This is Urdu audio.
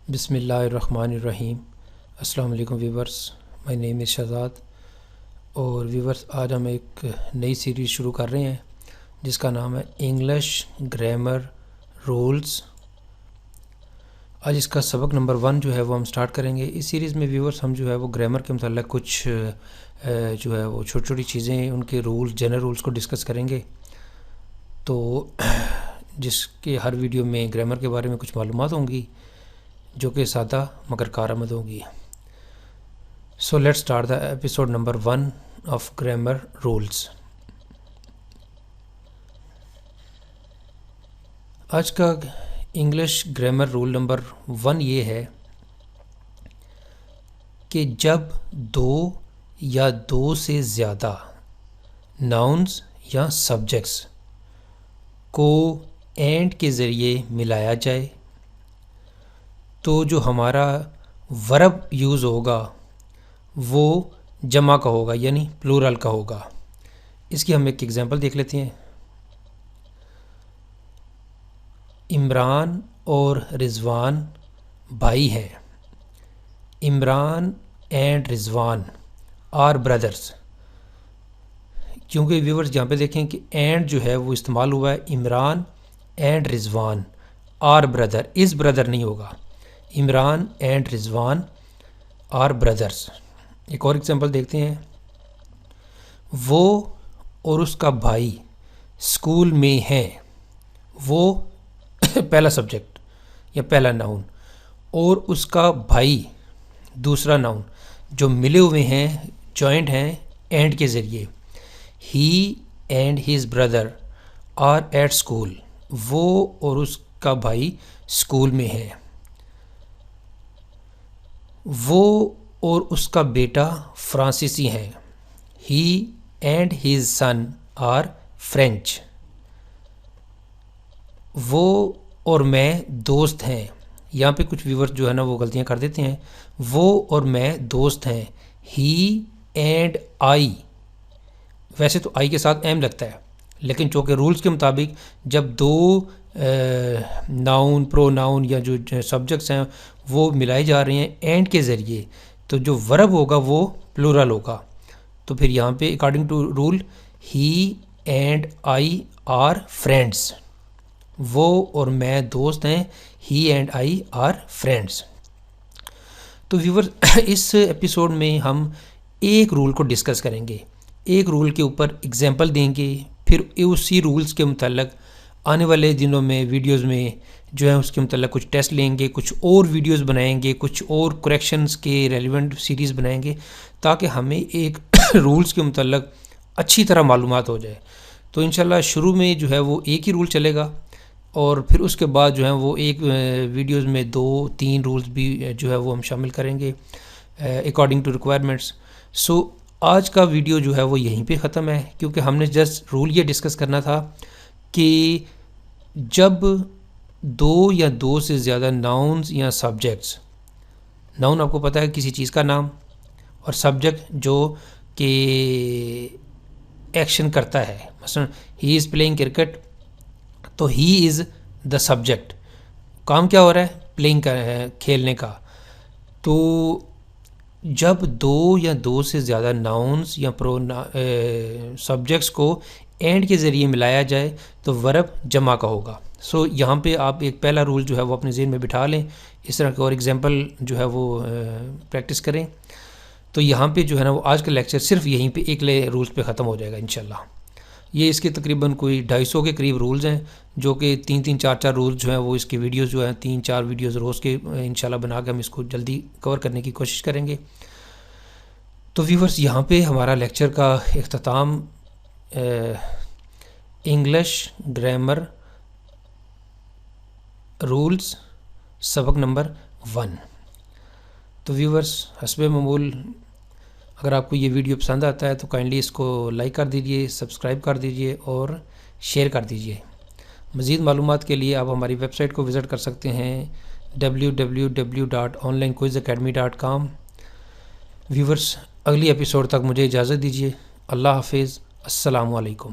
بسم اللہ الرحمن الرحیم۔ السلام علیکم ویورس، مائی نیم از شہزاد۔ اور ویورس، آج ہم ایک نئی سیریز شروع کر رہے ہیں جس کا نام ہے انگلش گرامر رولز۔ آج اس کا سبق نمبر 1 جو ہے وہ ہم سٹارٹ کریں گے۔ اس سیریز میں ویورس ہم جو ہے وہ گرامر کے متعلق کچھ جو ہے وہ چھوٹی چھوٹی چیزیں، ان کے رولز، جنرل رولز کو ڈسکس کریں گے، تو جس کے ہر ویڈیو میں گرامر کے بارے میں کچھ معلومات ہوں گی جو کہ سادہ مگر کارآمد ہوگی۔ So let start the episode number 1 of grammar rules. آج کا انگلش گرامر رول نمبر 1 یہ ہے کہ جب 2 یا 2 سے زیادہ ناؤنز یا سبجیکٹس کو اینڈ کے ذریعے ملایا جائے تو جو ہمارا ورب یوز ہوگا وہ جمع کا ہوگا، یعنی پلورل کا ہوگا۔ اس کی ہم ایک ایگزامپل دیکھ لیتے ہیں۔ عمران اور رضوان بھائی ہیں۔ Imran and Rizwan are brothers. کیونکہ ویورز یہاں پہ دیکھیں کہ اینڈ جو ہے وہ استعمال ہوا ہے، Imran and Rizwan are brother, is brother نہیں ہوگا، Imran and Rizwan are brothers. ایک اور ایگزامپل دیکھتے ہیں۔ وہ اور اس کا بھائی اسکول میں ہیں۔ وہ پہلا سبجیکٹ یا پہلا ناؤن، اور اس کا بھائی دوسرا ناؤن، جو ملے ہوئے ہیں، جوائنٹ ہیں اینڈ کے ذریعے۔ He and his brother are at school. وہ اور اس کا بھائی اسکول میں ہیں۔ وہ اور اس کا بیٹا فرانسیسی ہیں۔ He and his son are French. وہ اور میں دوست ہیں۔ یہاں پہ کچھ ویورز جو ہے نا وہ غلطیاں کر دیتے ہیں۔ وہ اور میں دوست ہیں۔ ہی اینڈ آئی، ویسے تو آئی کے ساتھ ایم لگتا ہے، لیکن چونکہ رولز کے مطابق جب 2 ناؤن، پرو ناؤن یا جو سبجیکٹس ہیں وہ ملائے جا رہے ہیں اینڈ کے ذریعے، تو جو ورب ہوگا وہ پلورل ہوگا۔ تو پھر یہاں پہ according to rule he and I are friends. وہ اور میں دوست ہیں، he and I are friends. تو ویور، اس ایپیسوڈ میں ہم ایک رول کو ڈسکس کریں گے، ایک رول کے اوپر اگزامپل دیں گے، پھر اسی رولز کے متعلق آنے والے دنوں میں ویڈیوز میں جو ہے اس کے متعلق کچھ ٹیسٹ لیں گے، کچھ اور ویڈیوز بنائیں گے، کچھ اور کریکشنز کے ریلیونٹ سیریز بنائیں گے، تاکہ ہمیں ایک رولز کے متعلق اچھی طرح معلومات ہو جائے۔ تو انشاءاللہ شروع میں جو ہے وہ ایک ہی رول چلے گا، اور پھر اس کے بعد جو ہے وہ ایک ویڈیوز میں 2-3 رولز بھی جو ہے وہ ہم شامل کریں گے اکارڈنگ ٹو ریکوائرمنٹس۔ سو آج کا ویڈیو جو ہے وہ یہیں پہ ختم ہے، کیونکہ ہم نے جسٹ رول یہ ڈسکس کرنا تھا کہ جب 2 یا 2 سے زیادہ ناؤنز یا سبجیکٹس، ناؤن آپ کو پتہ ہے کسی چیز کا نام، اور سبجیکٹ جو کہ ایکشن کرتا ہے، مثلا ہی از پلینگ کرکٹ، تو ہی از دا سبجیکٹ، کام کیا ہو رہا ہے، پلینگ کا ہے، کھیلنے کا۔ تو جب 2 یا 2 سے زیادہ ناؤنز یا سبجیکٹس کو اینڈ کے ذریعے ملایا جائے تو ورب جمع کا ہوگا۔ سو یہاں پہ آپ ایک پہلا رول جو ہے وہ اپنے ذہن میں بٹھا لیں، اس طرح کے اور ایگزامپل جو ہے وہ پریکٹس کریں۔ تو یہاں پہ جو ہے نا وہ آج کا لیکچر صرف یہیں پہ ایک رولز پہ ختم ہو جائے گا انشاءاللہ۔ یہ اس کے تقریباً کوئی 250 کے قریب رولز ہیں، جو کہ 3-3 4-4 رولز جو ہیں وہ اس کی ویڈیوز جو ہیں 3-4 ویڈیوز روز کے انشاءاللہ بنا کے ہم اس کو جلدی کور کرنے کی کوشش کریں گے۔ تو ویورز، یہاں پہ ہمارا لیکچر کا اختتام انگلش گرامر رولز سبق نمبر 1۔ تو ویورز، حسب معمول اگر آپ کو یہ ویڈیو پسند آتا ہے تو کائنڈلی اس کو لائک کر دیجئے، سبسکرائب کر دیجئے اور شیئر کر دیجئے۔ مزید معلومات کے لیے آپ ہماری ویب سائٹ کو وزٹ کر سکتے ہیں www.onlinequizacademy.com۔ ویورز، اگلی ایپیسوڈ تک مجھے اجازت دیجیے۔ اللہ حافظ، السلام علیکم۔